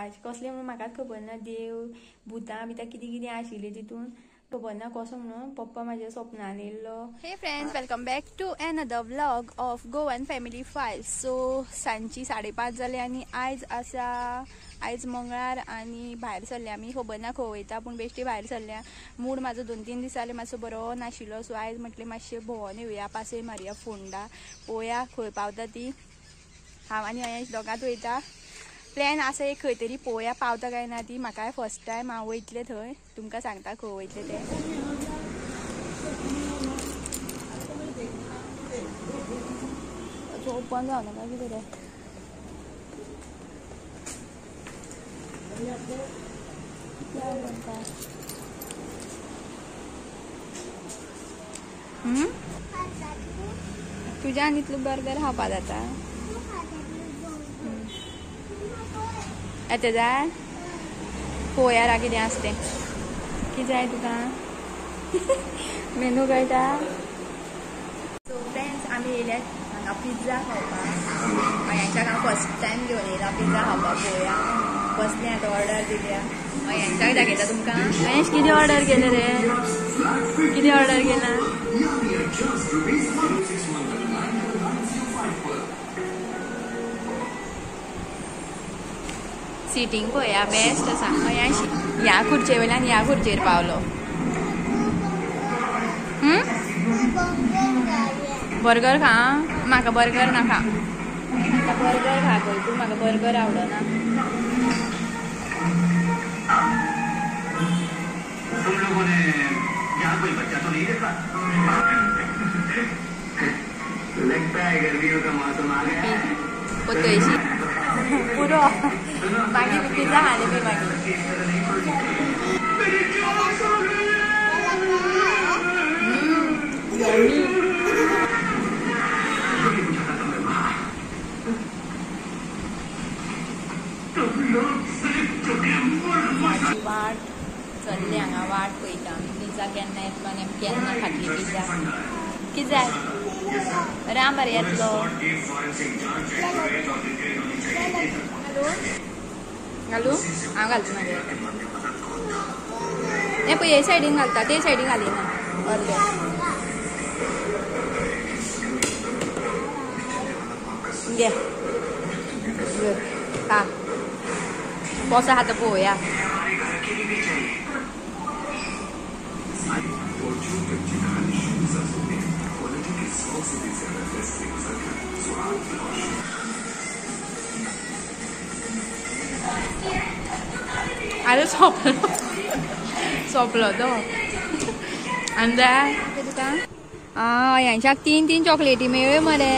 राज कसले म्हणून म्हाकाच खबर ना. देव भुतां बितां कितें कितें आशिल्लें तितून खबर ना कसो म्हणून. पप्पा म्हाज्या स्वप्नान येयल्लो. Hey friends, welcome back to another vlog of Goan family files. So सांजची 5:30 जाली आनी आयज मंगळार आनी भायर सरल्या आमी. खबर ना खंय वयता पूण बेश्टी भायर सरल्या. मूड म्हाजो 2-3 दीस जाले मातसो बरो नाशिल्लो. सो आयज म्हटलें मातशें भोंवोन येवया, पासय मारया फोंडा. पळोवया खंय पावता ती. हांव आनी अयेश दोगांच वयता. प्लॅन आसा एक खंय तरी, पळोवया पावता काय ना ती. म्हाका फर्स्ट टायम हांव वयतलें थंय. तुमकां सांगता खंय वयतलें तें. ओपन जावना काय कितें रे. तुज्यान इतलो बर्गर खावपा जाता. येता जाय पळोवया रा कितें आसा तें. कितें जाय तुका मेनू कळटा. सो फ्रेंड्स, आमी येयल्यात हांगा पिझ्झा खावपाक. अयांच्याक हांव फर्स्ट टायम घेवन येयला पिझ्झा खावपाक. पळोवया कसलें आतां ऑर्डर दिल्या. अयांच्याक दाखयता तुमकां. अयेश कितें ऑर्डर केलें रे. कितें ऑर्डर केला. सिटींग पळया बेस्ट आसा. अयांश ह्या खुर्चे वयल्यान ह्या खुर्चेर पावलो. बर्गर खा. म्हाका बर्गर नाका. म्हाका बर्गर खा खंय तूं. म्हाका बर्गर आवडना. तुम लोगों ने यहाँ कोई बच्चा तो नहीं देखा? लगता है गर्मियों का मौसम आ गया है. पतयशी पुरो मागीर पिझ्झा खाले बी मागीर. वाट चल्ली हांगा वाट पळयता आमी. पिझ्झा केन्ना येतलो आनी आमी केन्ना खातली पिझ्झा. कितें जाय राम बरें येतलो. घालू हांव घालता मागीर. हें पळय हे सायडीन घालता ते सायडीन घालिना अर्दे. घे खा. कसो खाता पळोवया. अरे सोंपलो तो. आनी जाय तुका. ह्यांच्याक 3 चॉकलेटी मेळ्यो मरे.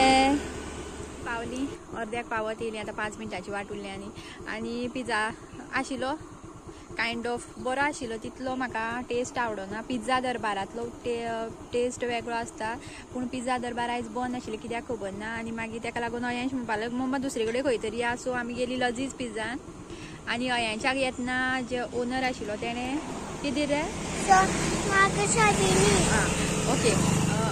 पावली अर्द्याक पावत येयली. आतां 5 मिनटाची वाट उरली आनी पिझ्झा आशिल्लो कायंड ऑफ बरो आशिल्लो. तितलो म्हाका टेस्ट आवडना. पिझ्झा दरबारांतलो टेस्ट वेगळो आसता पूण पिझ्झा दरबार आयज बंद आशिल्लें कित्याक खबर ना. आनी मागीर ताका लागून अयेश म्हणपाक लागलो मम्मा दुसरे कडेन खंय तरी या. सो आमी गेली लजीज पिझ्झान. आनी अयांच्याक येतना जे ओनर आशिल्लो तेणें कितें रे ओके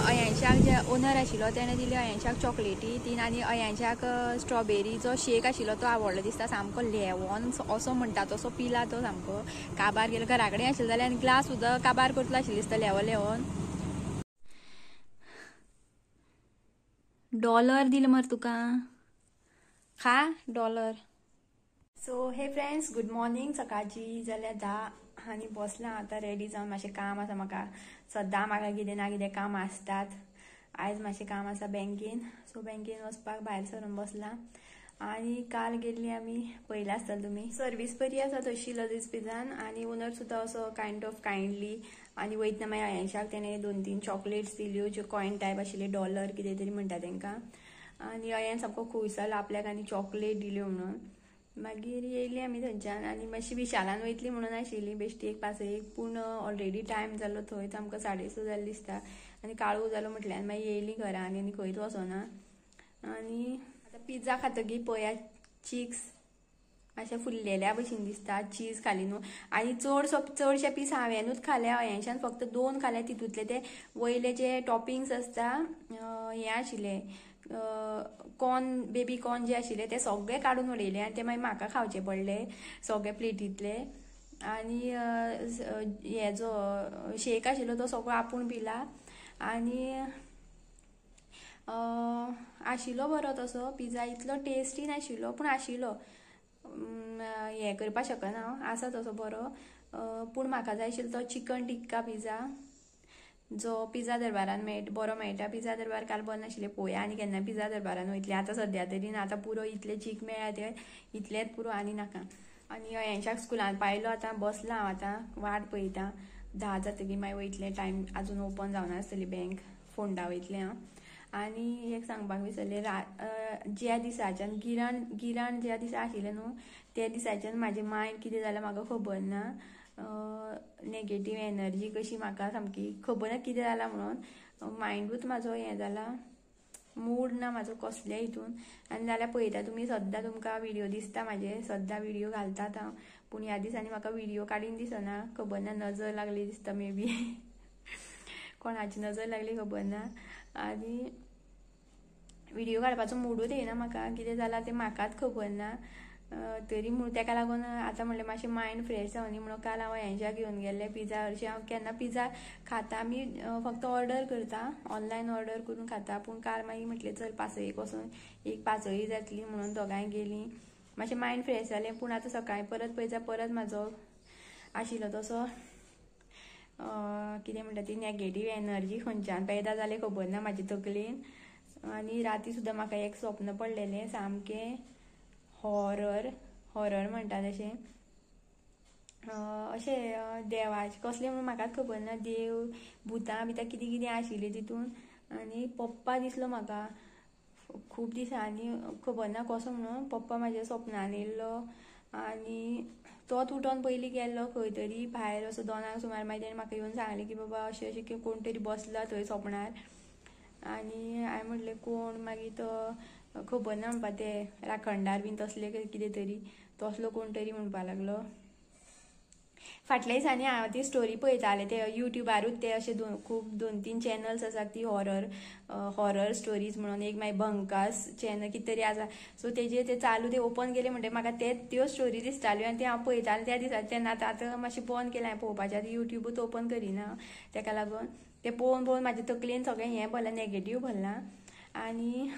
अयांच्याक जे ओनर आशिल्लो तेणें दिली अयांच्याक चॉकलेटी 3 आनी अयांच्याक स्ट्रॉबेरीचो शेक आशिल्लो तो आवडलो दिसता. सामको लेवोन असो म्हणटा तसो पिला तो. सामको काबार गेलो. घरा कडेन आशिल्लो जाल्यार आनी ग्लास सुद्दां काबार करतलो आशिल्लो दिसता लेवोन. $1 दिलो मरे तुका. खा $1. सो हे फ्रेंड्स, गुड मॉर्निंग. सकाळची जाल्यार 10 आनी बसलां आतां रेडी जावन. मातशें काम आसा म्हाका. सद्दां म्हाका कितें ना कितें काम आसतात. आयज मातशें काम आसा बँकेन. सो बँकेन वचपाक भायर सरून बसलां. आनी काल गेल्ली आमी पयला आसतलें तुमी. सर्वीस बरी आसा तशी लजीज पिझ्झान. आनी ओनर सुद्दां असो कायंड ऑफ कायंडली. आनी वयतना मागीर अयांशाक तेणें 2-3 चॉकलेट्स दिल्यो ज्यो कॉयन टायप आशिल्ले. $1 कितें तरी म्हणटा तेंकां. आनी अयन सामको खूश जालो आपल्याक आनी चॉकलेट दिल्यो म्हणून. मागीर येयली आमी थंयच्यान आनी मातशी विशालान वयतली म्हणून आशिल्ली बेश्टी एक पासयेक. पूण ऑलरेडी टायम जालो थंयच आमकां 6:30 जाले दिसता. आनी काळू जालो म्हटल्यार मागीर येयली घरा आनी खंयच वचना. आनी आतां पिझ्झा खातकीर पळया चीक्स अशें फुल्लेल्या भशेन दिसता. चीज खाली न्हू. आनी चडशे पीस हांवेनूच खाले. अयांशान फक्त 2 खाले. तितूंतले ते वयले जे टॉपिंग्स आसता हे आशिल्ले कॉर्न बेबी कॉर्न जे आशिल्ले ते सगळे काडून उडयले आनी ते मागीर म्हाका खावचे पडले सगळे प्लेटींतले. आनी हे जो शेक आशिल्लो तो सगळो आपूण पिला. आनी आशिल्लो बरो तसो पिझ्झा, इतलो टेस्टी नाशिल्लो पूण आशिल्लो. हें करपाक शकना हांव, आसा तसो बरो. पूण म्हाका जाय आशिल्लो तो चिकन टिक्का पिझ्झा जो पिझ्झा दरबारान बरो मेळटा. पिझ्झा दरबार काल बंद आशिल्लें, पळोवया आनी केन्ना पिझ्झा दरबारान वयतलें. आतां सद्या तरी ना, आतां पुरो इतले चीक मेळ्ळा ते इतलेच पुरो आनी नाका. आनी अयांशाक स्कुलान पायलो, आतां बसलां हांव, आतां वाट पळयतां 10 जातकीर मागीर वयतलें. टायम आजून ओपन जावना आसतली बँक, फोंडा वयतलें हांव. आनी एक सांगपाक विसरलें, ज्या दिसाच्यान गिराण ज्या दिसा आशिल्लें न्हू त्या दिसाच्यान म्हाजें मायंड कितें जालां म्हाका खबर ना. नेगेटीव एनर्जी कशी म्हाका सामकी खबर ना कितें जालां म्हणून. मायंडूच म्हाजो हें जाला, मूड ना म्हाजो कसल्या हितून. आनी जाल्यार पळयता तुमी सद्दां तुमकां व्हिडिओ दिसता म्हाजे, सद्दां व्हिडिओ घालतात हांव. पूण ह्या दिसांनी म्हाका व्हिडिओ काडीन दिसना, खबर ना नजर लागली दिसता मे बी. कोणाची नजर लागली खबर ना. आनी व्हिडिओ काडपाचो मूडूच येना म्हाका, कितें जालां तें म्हाकाच खबर ना. तरी म्हूण तेका लागून आतां म्हणलें मातशें मायंड फ्रेश जावनी म्हणून काल हांव हेंच्या घेवन गेल्लें पिझ्झा. हरशीं हांव केन्ना पिझ्झा खाता, आमी फक्त ऑर्डर करता, ऑनलायन ऑर्डर करून खाता. पूण काल मागीर म्हटलें चल पासयेक वचून एक पासय जातली म्हणून दोगांय गेलीं. मातशें मायंड फ्रेश जालें. पूण आतां सकाळीं परत पळयता परत म्हाजो आशिल्लो तसो कितें म्हणटा ती नेगेटीव एनर्जी खंयच्यान पैदा जालें खबर ना म्हाजे तकलेन. आनी राती सुद्दां म्हाका एक स्वप्न पडलेलें सामकें हॉरर म्हणटा तशें. अशें देवाचें कसलें म्हणून म्हाकाच खबर ना, देव भुतां बितां कितें कितें आशिल्लें तितून. आनी पप्पा दिसलो म्हाका खूब दिसांनी, खबर ना कसो म्हणून. पप्पा म्हाज्या स्वप्नान येयल्लो आनी तोच उठोन पयलीं गेल्लो खंय तरी भायर असो 2 सुमार. मागीर तेणें म्हाका येवन सांगलें की बाबा अशें अशें कोण तरी बसला थंय स्वप्नार. आनी हांवें म्हणलें कोण, मागीर तो खबर ना म्हणपा ते राखणदार बीन तसले कितें तरी तसलो कोण तरी म्हणपा लागलो. फाटल्या दिसांनी हांव ती स्टोरी पळयतालें, ते युट्यूबारूच ते अशे खूब 2-3 चॅनल्स आसात ती हॉरर स्टोरीज म्हणून. एक मागीर भंकास चॅनल कितें तरी आसा. सो तेजेर ते चालू, ते ओपन केले म्हणटे म्हाका त्यो स्टोरी दिसताल्यो आनी ते हांव पळयतालें त्या दिसा. तेन्ना आतां मातशें बंद केलें हांवें पळोवपाचें, आतां युट्यूबूच ओपन करिना. तेका लागून ते पळोवन म्हाज्या तकलेन सगळें हें भरलां, नेगेटीव भरलां. आनी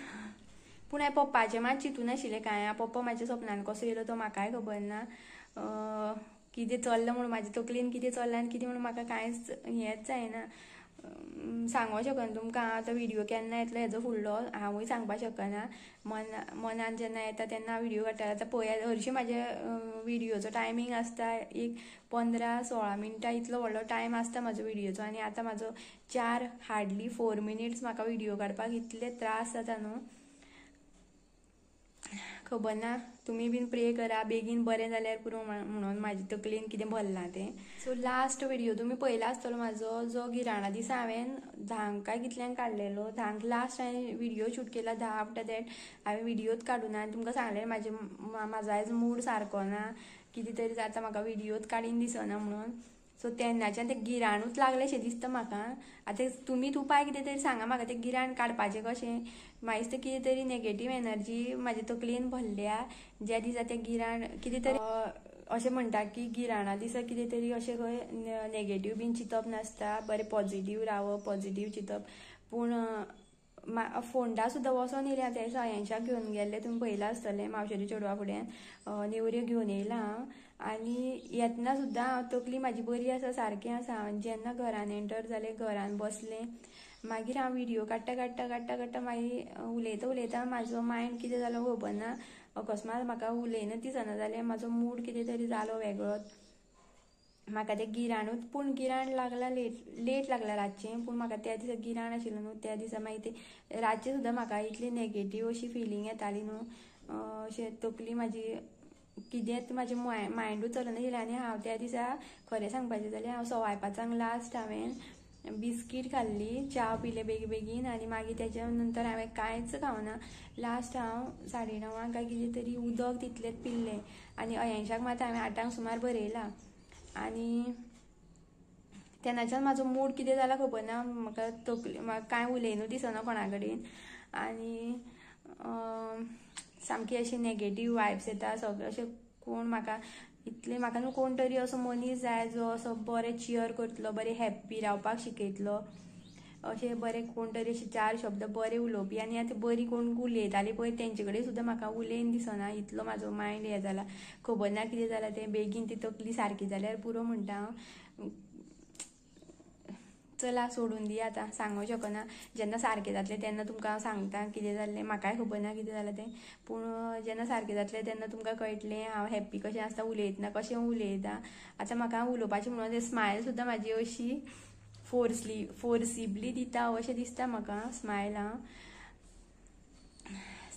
पूण हांवें पप्पाचें मात चिंतून नाशिल्लें कांय. पप्पा म्हाज्या स्वप्नान कसो येयलो तो म्हाकाय खबर ना. कितें चल्लां म्हणून म्हाज्या तकलेन कितें चल्लां आनी कितें म्हणून म्हाका कांयच हेंच जायना. सांगूंक शकना तुमकां. हांव आतां व्हिडिओ केन्ना येतलो हेजो फुडलो हांवूय सांगपाक शकना. मनान जेन्ना येता तेन्ना हांव व्हिडिओ काडटा. आतां पळयात हरशीं म्हाजे व्हिडिओचो टायमींग आसता एक 15-16 मिनटां, इतलो व्हडलो टायम आसता म्हाजो व्हिडिओचो. आनी आतां म्हाजो हार्डली 4 मिनिट्स म्हाका व्हिडिओ काडपाक इतले त्रास जाता न्हू. खबर ना, तुमी बीन प्रे करा बेगीन बरें जाल्यार पुरो म्हणून म्हाज्या तकलेन कितें भरलां तें. सो लास्ट व्हिडिओ तुमी पळयला आसतलो म्हाजो, जो गिराणा दिसा हांवें 10 काय कितल्यांक काडलेलो. 10 लास्ट हांवें व्हिडिओ शूट केला. 10 आफ्टर दॅट हांवें व्हिडिओच काडूना. आनी तुमकां सांगलें म्हाजो आयज मूड सारको ना, कितें तरी जाता म्हाका व्हिडिओच काडीन दिसना म्हणून. सो तेन्नाच्यान तें गिराणूच लागलेशें दिसता म्हाका. आतां तुमीच उपाय कितें तरी सांगा म्हाका, तें गिराण काडपाचें कशें. मागीर तें कितें तरी नेगेटीव एनर्जी म्हाज्या तकलेन भरल्या. ज्या दिसा तें गिराण कितें तरी अशें म्हणटा की गिराणा दिसा कितें तरी अशें खंय नेगेटीव बीन चिंतप नासता, बरें पॉझिटीव रावप, पॉझिटीव चिंतप. पूण फोंडा सुद्दां वचोन येयलें. त्या दिसा अयांशाक घेवन गेल्लें, तुमी पळयलां आसतलें मावशेच्या चेडवा फुड्यान नेवऱ्यो घेवन येयलां हांव. आनी येतना सुद्दां हांव तकली म्हाजी बरी आसा, सारकें आसा. जेन्ना घरान एंटर जालें, घरान बसलें, मागीर हांव व्हिडिओ काडटा मागीर उलयता म्हाजो मायंड कितें जालो खबर ना. अकस्मात म्हाका उलयनच दिसना जालें, म्हाजो मूड कितें तरी जालो वेगळोच. म्हाका तें गिराणूच, पूण गिराण लागला लेट लागला रातचें. पूण म्हाका त्या दिसा गिराण आशिल्लो न्हू, त्या दिसा मागीर ते रातचें सुद्दां म्हाका इतली नेगेटीव अशी फिलींग येताली न्हू. अशें तकली म्हाजी कितेंच म्हाजें मायंडूच चलनाशिल्लें. आनी हांव त्या दिसा खरें सांगपाचें जाल्यार हांव 5:15 लास्ट हांवें बिस्कीट खाल्ली, च्या पिलें बेगीन. आनी मागीर तेच्या नंतर हांवें कांयच खावना. लास्ट हांव 9:30 काय कितें तरी उदक तितलेंच पिल्लें. आनी अयांशाक मात हांवें 8 सुमार बरयलां. आनी तेन्नाच्यान म्हाजो मूड कितें जाला खबर ना. म्हाका कांय उलयनूच दिसना कोणा कडेन. आनी सामकी अशी नेगेटीव वायब्स येता सगळे अशें कोण म्हाका इतले म्हाका न्हू कोण तरी असो मनीस जाय जो असो बरें चियर करतलो बरें हॅप्पी रावपाक शिकयतलो अशें बरें कोण तरी अशें 4 शब्द बरें उलोवपी आनी आतां बरी कोण उलयताली पळय तेंचे कडेन सुद्दां म्हाका उलयन दिसना इतलो म्हाजो मायंड हें जाला खबर ना कितें जालां तें बेगीन ती तकली सारकी जाल्यार पुरो म्हणटा हांव चला सोडून दी आतां सांगूं शकना जेन्ना सारकें जातलें तेन्ना तुमकां हांव सांगता कितें जाल्लें म्हाकाय खबर ना कितें जालां तें पूण जेन्ना सारकें जातलें तेन्ना तुमकां कळटलें हांव हॅप्पी कशें आसता उलयतना कशें उलयता आतां म्हाका उलोवपाचें म्हणून तें स्मायल सुद्दां म्हाजी अशी फोर्सिबली दिता अशें दिसता म्हाका स्मायल हांव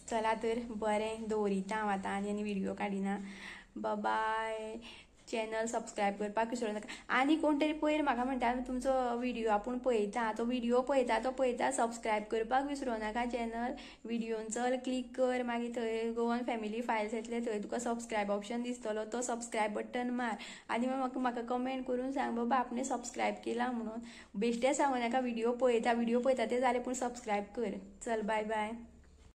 चला तर बरें दवरिता हांव आतां आनी व्हिडिओ काडिना बाय चॅनल सबस्क्रायब करपाक विसरूं नाका आनी कोण तरी पयर म्हाका म्हणटा तुमचो व्हिडिओ आपूण पळयता तो व्हिडिओ पळयता सबस्क्रायब करपाक विसरूं नाका चॅनल व्हिडिओन चल क्लिक कर मागीर थंय गोवन फॅमिली फायल्स येतले थंय तुका सबस्क्रायब ऑप्शन दिसतलो तो सबस्क्रायब बटन मार आनी म्हाका कमेंट करून सांग बाबा आपणे सबस्क्रायब केला म्हणून बेश्टें सांगू नाका व्हिडिओ पळयता ते जालें पूण सबस्क्रायब कर चल बाय